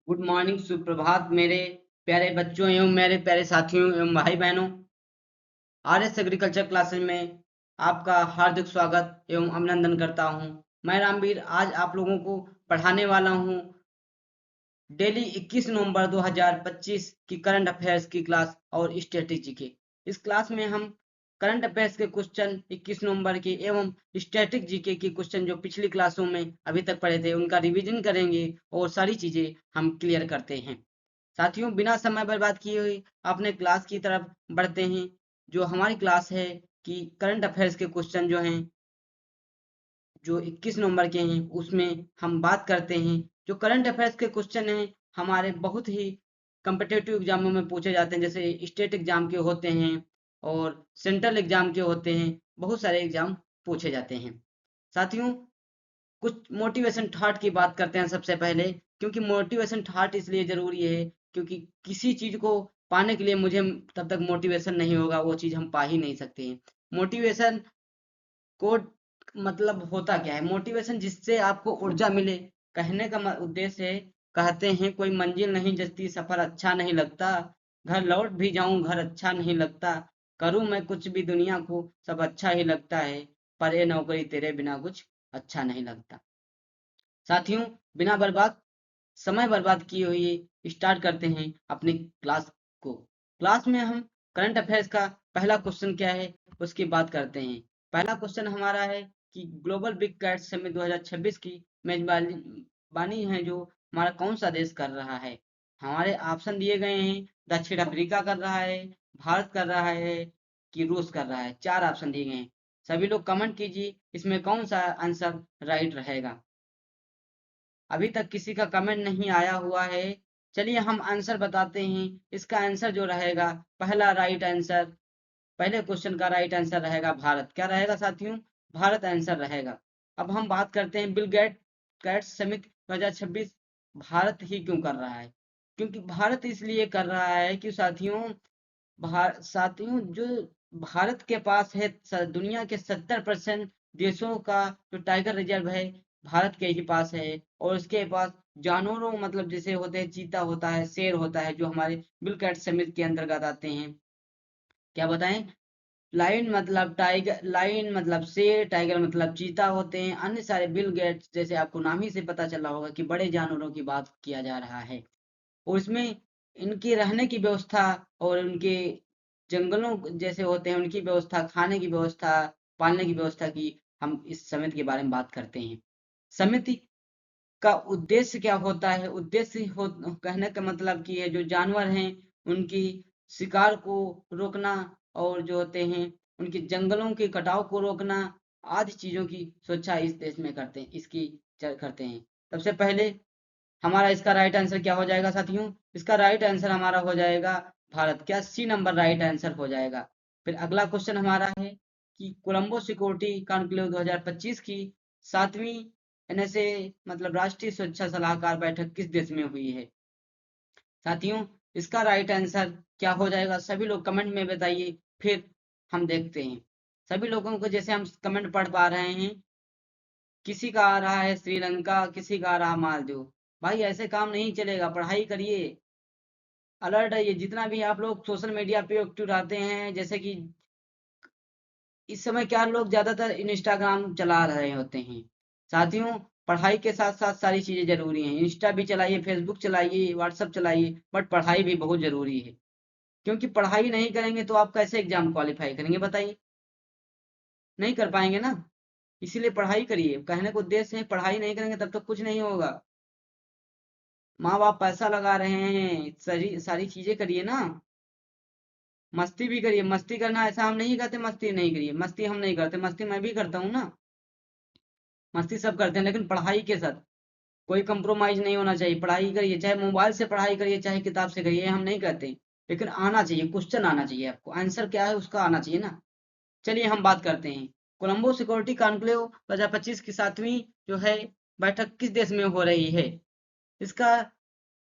Good morning, सुप्रभात मेरे प्यारे बच्चों एवं मेरे प्यारे साथियों एवं भाई बहनों। आरएस एग्रीकल्चर क्लासेस में आपका हार्दिक स्वागत एवं अभिनंदन करता हूं। मैं रामवीर आज आप लोगों को पढ़ाने वाला हूं डेली 21 नवंबर 2025 की करंट अफेयर्स की क्लास और स्ट्रेटेजी के। इस क्लास में हम करंट अफेयर्स के क्वेश्चन 21 नवंबर के एवं स्टैटिक जीके के क्वेश्चन जो पिछली क्लासों में अभी तक पढ़े थे उनका रिवीजन करेंगे और सारी चीजें हम क्लियर करते हैं। साथियों, बिना समय बर्बाद किए हुए अपने क्लास की तरफ बढ़ते हैं। जो हमारी क्लास है कि करंट अफेयर्स के क्वेश्चन जो हैं जो 21 नंबर के हैं उसमें हम बात करते हैं। जो करंट अफेयर्स के क्वेश्चन हैं हमारे बहुत ही कम्पिटिटिव एग्जामों में पूछे जाते हैं, जैसे स्टेट एग्जाम के होते हैं और सेंट्रल एग्जाम के होते हैं। बहुत सारे एग्जाम पूछे जाते हैं। साथियों, कुछ मोटिवेशन थॉट की बात करते हैं सबसे पहले, क्योंकि मोटिवेशन थॉट इसलिए जरूरी है क्योंकि किसी चीज को पाने के लिए मुझे तब तक मोटिवेशन नहीं होगा वो चीज हम पा ही नहीं सकते हैं। मोटिवेशन को मतलब होता क्या है? मोटिवेशन जिससे आपको ऊर्जा मिले। कहने का उद्देश्य है, कहते हैं कोई मंजिल नहीं जचती, सफर अच्छा नहीं लगता, घर लौट भी जाऊं घर अच्छा नहीं लगता, करूं मैं कुछ भी दुनिया को सब अच्छा ही लगता है, पर ये नौकरी तेरे बिना कुछ अच्छा नहीं लगता। साथियों, बिना समय बर्बाद किए हुए स्टार्ट करते हैं अपनी क्लास को। क्लास में हम करंट अफेयर्स का पहला क्वेश्चन क्या है उसकी बात करते हैं। पहला क्वेश्चन हमारा है कि ग्लोबल बिग कैट समिट 2026 की मेजबानी है जो हमारा कौन सा देश कर रहा है। हमारे ऑप्शन दिए गए हैं, दक्षिण अफ्रीका कर रहा है, भारत कर रहा है कि रूस कर रहा है। चार ऑप्शन दिए गए हैं। सभी लोग कमेंट कीजिए इसमें कौन सा आंसर राइट रहेगा। अभी तक किसी का कमेंट नहीं आया हुआ है। चलिए हम आंसर बताते हैं। इसका आंसर जो रहेगा, पहला राइट आंसर, पहले क्वेश्चन का राइट आंसर रहेगा भारत। क्या रहेगा साथियों? भारत आंसर रहेगा। अब हम बात करते हैं बिल गेट्स समिट 2026 भारत ही क्यों कर रहा है। क्योंकि भारत इसलिए कर रहा है कि साथियों जो भारत के पास है दुनिया के 70% देशों का जो टाइगर रिजर्व है भारत के ही पास है। और इसके पास जानवरों मतलब जैसे होते हैं, चीता होता है, शेर होता है, जो हमारे बिल गेट्स समिट के अंतर्गत आते हैं। क्या बताएं? लाइन मतलब शेर, टाइगर मतलब चीता होते हैं। अन्य सारे बिल गेट्स जैसे आपको नाम ही से पता चला होगा कि बड़े जानवरों की बात किया जा रहा है। और इसमें इनके रहने की व्यवस्था और उनके जंगलों जैसे होते हैं उनकी व्यवस्था, खाने की व्यवस्था, पालने की व्यवस्था की हम इस समिति के बारे में बात करते हैं। समिति का उद्देश्य क्या होता है? कहने का मतलब कि है जो जानवर हैं उनकी शिकार को रोकना और जो होते हैं उनके जंगलों के कटाव को रोकना आदि चीजों की सुरक्षा इस देश में करते हैं, करते हैं। सबसे पहले हमारा इसका राइट आंसर क्या हो जाएगा साथियों? इसका राइट आंसर हमारा हो जाएगा भारत। क्या सी नंबर राइट आंसर हो जाएगा? फिर अगला क्वेश्चन हमारा है कि कोलंबो सिक्योरिटी कॉन्क्लेव 2025 की 7वीं एनएसए मतलब राष्ट्रीय सुरक्षा सलाहकार बैठक किस देश में हुई है? साथियों, इसका राइट आंसर क्या हो जाएगा? सभी लोग कमेंट में बताइए, फिर हम देखते हैं। सभी लोगों को जैसे हम कमेंट पढ़ पा रहे हैं, किसी का आ रहा है श्रीलंका, किसी का आ रहा मालदीव। भाई ऐसे काम नहीं चलेगा, पढ़ाई करिए, अलर्ट रहिए। जितना भी आप लोग सोशल मीडिया पे एक्टिव रहते हैं, जैसे कि इस समय क्या लोग ज्यादातर इंस्टाग्राम चला रहे होते हैं। साथियों, पढ़ाई के साथ साथ सारी चीजें जरूरी हैं। इंस्टा भी चलाइए, फेसबुक चलाइए, व्हाट्सएप चलाइए, बट पढ़ाई भी बहुत जरूरी है। क्योंकि पढ़ाई नहीं करेंगे तो आप कैसे एग्जाम क्वालिफाई करेंगे बताइए? नहीं कर पाएंगे ना। इसीलिए पढ़ाई करिए। कहने का उद्देश्य है पढ़ाई नहीं करेंगे तब तक कुछ नहीं होगा। माँ बाप पैसा लगा रहे हैं, सारी सारी चीजें करिए ना। मस्ती भी करिए। मस्ती करना ऐसा हम नहीं कहते मस्ती नहीं करिए, मस्ती हम नहीं करते, मस्ती मैं भी करता हूँ ना। मस्ती सब करते हैं, लेकिन पढ़ाई के साथ कोई कंप्रोमाइज नहीं होना चाहिए। पढ़ाई करिए, चाहे मोबाइल से पढ़ाई करिए चाहे किताब से करिए, हम नहीं कहते, लेकिन आना चाहिए, क्वेश्चन आना चाहिए आपको, आंसर क्या है उसका आना चाहिए ना। चलिए हम बात करते हैं। कोलंबो सिक्योरिटी कॉन्क्लेव 2025 की 7वीं जो है बैठक किस देश में हो रही है? इसका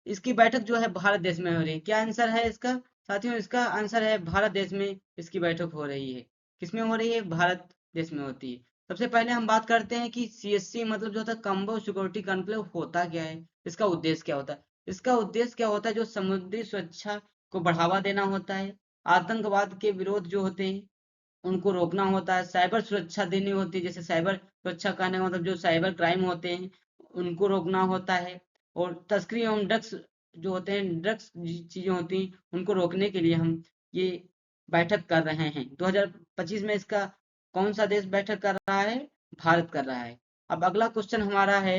इसकी बैठक जो है भारत देश में हो रही है। क्या आंसर है इसका? साथियों, इसका आंसर है भारत देश में इसकी बैठक हो रही है। किसमें हो रही है? भारत देश में होती है। सबसे पहले हम बात करते हैं कि सीएससी मतलब जो होता है कॉम्बो सिक्योरिटी कॉन्क्लेव होता क्या है, इसका उद्देश्य क्या होता है। इसका उद्देश्य क्या होता है? जो समुद्री सुरक्षा को बढ़ावा देना होता है, आतंकवाद के विरोध जो होते हैं उनको रोकना होता है, साइबर सुरक्षा देनी होती है, जैसे साइबर सुरक्षा कहने का मतलब जो साइबर क्राइम होते हैं उनको रोकना होता है, और तस्करी एवं ड्रग्स जो होते हैं, ड्रग्स चीजें होती हैं उनको रोकने के लिए हम ये बैठक कर रहे हैं। 2025 में इसका कौन सा देश बैठक कर रहा है? भारत कर रहा है। अब अगला क्वेश्चन हमारा है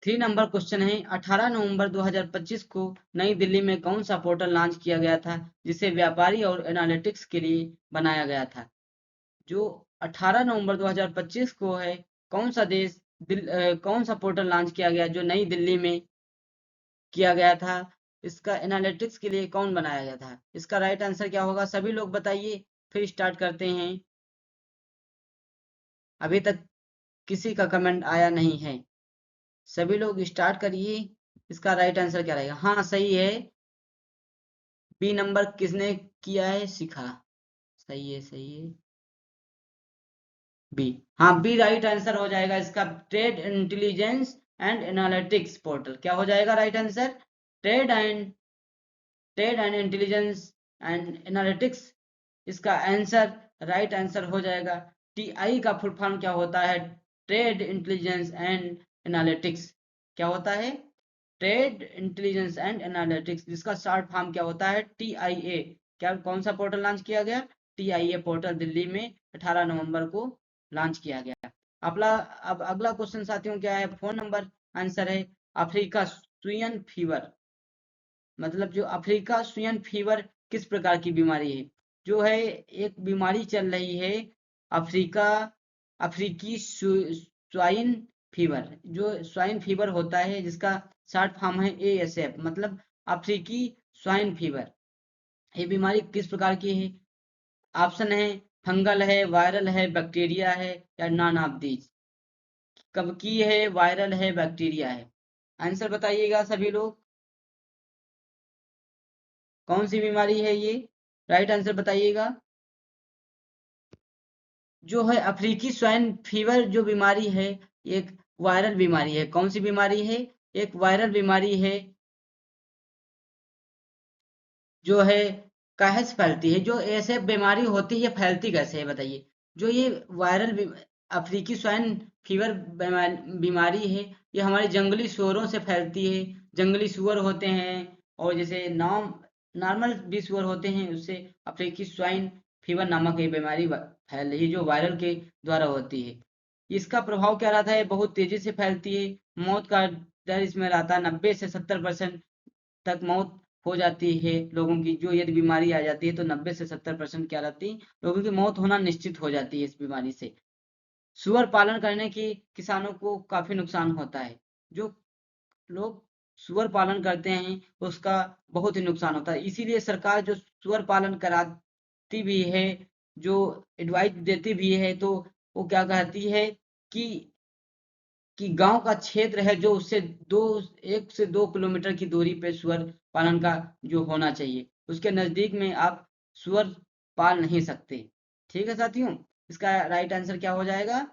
3 नंबर क्वेश्चन है, 18 नवंबर 2025 को नई दिल्ली में कौन सा पोर्टल लॉन्च किया गया था जिसे व्यापारी और एनालिटिक्स के लिए बनाया गया था? जो 18 नवंबर 2025 को है, कौन सा कौन सा पोर्टल लॉन्च किया गया जो नई दिल्ली में किया गया था? इसका एनालिटिक्स के लिए कौन बनाया गया था? इसका राइट आंसर क्या होगा? सभी लोग बताइए, फिर स्टार्ट करते हैं। अभी तक किसी का कमेंट आया नहीं है, सभी लोग स्टार्ट करिए। इसका राइट आंसर क्या रहेगा? हाँ सही है, बी नंबर किसने किया है? शिखा। सही है, सही है, बी। हाँ, बी राइट आंसर हो जाएगा इसका। Trade intelligence and analytics portal क्या हो जाएगा right answer? Trade and intelligence and analytics इसका आंसर, राइट आंसर हो जाएगा। टीआई का फुल फॉर्म क्या होता है? Trade intelligence and analytics. क्या होता है? ट्रेड इंटेलिजेंस एंड एनालिटिक्स, जिसका शॉर्ट फॉर्म क्या होता है? टीआईए। क्या कौन सा पोर्टल लॉन्च किया गया? टीआईए पोर्टल दिल्ली में 18 नवंबर को लॉन्च किया गया। अब अगला क्वेश्चन साथियों क्या है? 4 नंबर आंसर है अफ्रीका स्वियन फीवर। मतलब जो अफ्रीका स्वियन फीवर किस प्रकार की बीमारी है? जो है एक बीमारी चल रही है अफ्रीकी स्वाइन फीवर। जो स्वाइन फीवर होता है जिसका शॉर्ट फॉर्म है एएसएफ, मतलब अफ्रीकी स्वाइन फीवर। ये बीमारी किस प्रकार की है? ऑप्शन है फंगल है, वायरल है, बैक्टीरिया है, या नॉन ऑफ दीज। कब की है? वायरल है, बैक्टीरिया है? आंसर बताइएगा सभी लोग, कौन सी बीमारी है ये? राइट आंसर बताइएगा। जो है अफ्रीकी स्वाइन फीवर जो बीमारी है, एक वायरल बीमारी है। कौन सी बीमारी है? एक वायरल बीमारी है, जो है कैसे फैलती है? जो ऐसे बीमारी होती है फैलती कैसे है बताइए? जो ये अफ्रीकी स्वाइन फीवर बीमारी है, ये हमारे जंगली सुअरों से फैलती है। जंगली सुअर होते हैं और जैसे नॉर्मल भी सुअर होते हैं, उससे अफ्रीकी स्वाइन फीवर नामक ये बीमारी फैल रही है, जो वायरल के द्वारा होती है। इसका प्रभाव क्या रहता है? बहुत तेजी से फैलती है, मौत का दर इसमें रहता है 90 से 70% तक मौत हो जाती है लोगों की। जो यदि बीमारी आ जाती है तो 90 से 70% क्या रहती है? लोगों की मौत होना निश्चित हो जाती है इस बीमारी से। सुअर पालन करने की किसानों को काफी नुकसान होता है। जो लोग सुअर पालन करते हैं उसका बहुत ही नुकसान होता है, इसीलिए सरकार जो सुअर पालन कराती भी है, जो एडवाइस देती भी है, तो वो क्या कहती है कि गांव का क्षेत्र है जो उससे 1 से 2 किलोमीटर की दूरी पे सुअर पालन का जो होना चाहिए, उसके नजदीक में आप सुअर पाल नहीं सकते। ठीक है साथियों, इसका राइट आंसर क्या हो जाएगा?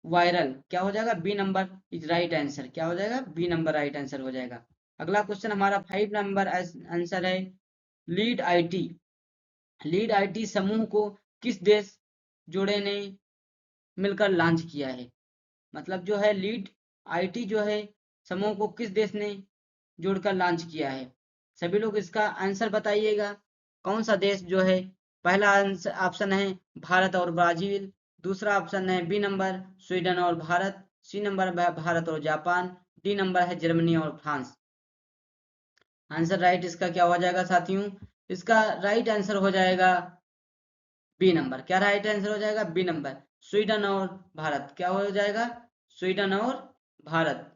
वायरल। क्या हो जाएगा? B number is right answer. क्या हो जाएगा? बी नंबर राइट आंसर हो जाएगा। अगला क्वेश्चन हमारा 5 नंबर आंसर है लीड आईटी। लीड आईटी समूह को किस देश जोड़े ने मिलकर लॉन्च किया है? मतलब जो है लीड आईटी जो है समूह को किस देश ने जोड़कर लॉन्च किया है? सभी लोग इसका आंसर बताइएगा, कौन सा देश जो है? पहला ऑप्शन है भारत और ब्राजील, दूसरा ऑप्शन है बी नंबर स्वीडन और भारत, सी नंबर भारत और जापान, डी नंबर है जर्मनी और फ्रांस। आंसर राइट इसका क्या हो जाएगा साथियों? इसका राइट आंसर हो जाएगा बी नंबर। क्या राइट आंसर हो जाएगा? बी नंबर, स्वीडन और भारत। क्या हो जाएगा? स्वीडन और भारत।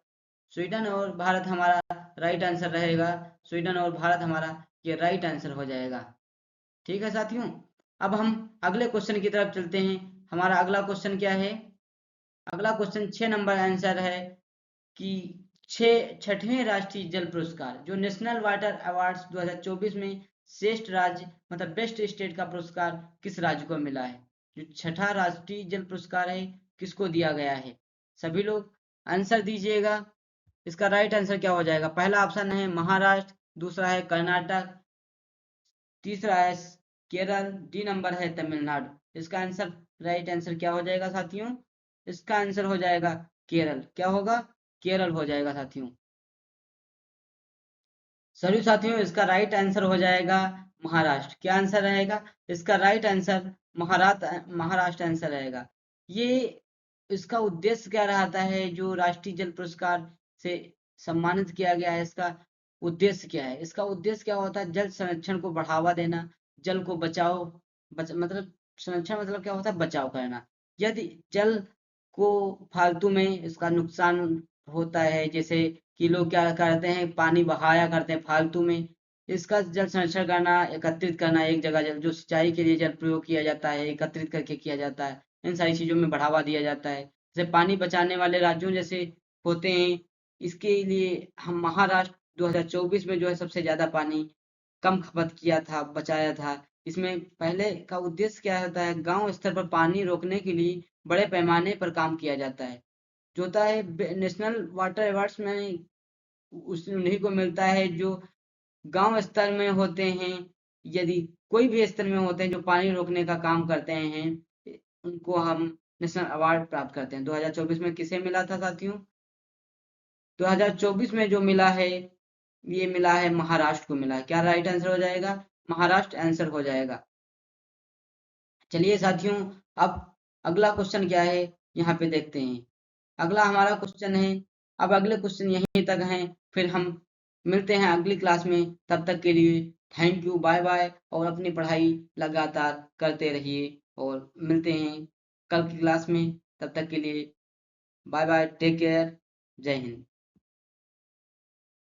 स्वीडन और भारत हमारा राइट आंसर रहेगा। स्वीडन और भारत हमारा ये राइट आंसर हो जाएगा। ठीक है साथियों, अब हम अगले क्वेश्चन की तरफ चलते हैं। हमारा अगला क्वेश्चन क्या है? अगला क्वेश्चन 6 नंबर आंसर है कि 6वें राष्ट्रीय जल पुरस्कार, जो नेशनल वाटर अवार्ड्स 2024 में श्रेष्ठ राज्य मतलब बेस्ट स्टेट का पुरस्कार किस राज्य को मिला है? जो 6ठा राष्ट्रीय जल पुरस्कार है किसको दिया गया है? सभी लोग आंसर दीजिएगा, इसका राइट आंसर क्या हो जाएगा? पहला ऑप्शन है महाराष्ट्र, दूसरा है कर्नाटक, तीसरा है केरल, डी नंबर है तमिलनाडु। इसका आंसर राइट आंसर क्या हो जाएगा साथियों? इसका आंसर हो जाएगा केरल। क्या होगा? केरल हो जाएगा साथियों। सभी साथियों, इसका राइट आंसर हो जाएगा महाराष्ट्र। क्या आंसर रहेगा? इसका राइट आंसर महाराष्ट्र आंसर रहेगा। ये इसका उद्देश्य क्या रहता है? जो राष्ट्रीय जल पुरस्कार से सम्मानित किया गया है, इसका उद्देश्य क्या है? इसका उद्देश्य क्या होता है? जल संरक्षण को बढ़ावा देना, जल को बचाओ, मतलब संरक्षण मतलब क्या होता है? बचाव करना। यदि जल को फालतू में इसका नुकसान होता है, जैसे कि लोग क्या करते हैं, पानी बहाया करते हैं फालतू में, इसका जल संरक्षण करना, एकत्रित करना एक जगह, जल जो सिंचाई के लिए जल प्रयोग किया जाता है, एकत्रित करके किया जाता है, इन सारी चीजों में बढ़ावा दिया जाता है। जैसे पानी बचाने वाले राज्यों जैसे होते हैं, इसके लिए हम महाराष्ट्र 2024 में जो है सबसे ज्यादा पानी कम खपत किया था, बचाया था। इसमें पहले का उद्देश्य क्या होता है? गांव स्तर पर पानी रोकने के लिए बड़े पैमाने पर काम किया जाता है। जो होता है नेशनल वाटर अवार्ड्स में उस उन्हीं को मिलता है जो गांव स्तर में होते हैं। यदि कोई भी स्तर में होते हैं जो पानी रोकने का काम करते हैं, उनको हम नेशनल अवार्ड प्राप्त करते हैं। 2024 में किसे मिला था साथियों? 2024 में जो मिला है, ये मिला है महाराष्ट्र को मिला है। क्या राइट आंसर हो जाएगा? महाराष्ट्र आंसर हो जाएगा। चलिए साथियों, अब अगला क्वेश्चन क्या है यहाँ पे देखते हैं। अगला हमारा क्वेश्चन है, अब अगले क्वेश्चन यहीं तक हैं, फिर हम मिलते हैं अगली क्लास में। तब तक के लिए थैंक यू, बाय बाय, और अपनी पढ़ाई लगातार करते रहिए, और मिलते हैं कल की क्लास में। तब तक के लिए बाय बाय, टेक केयर, जय हिंद।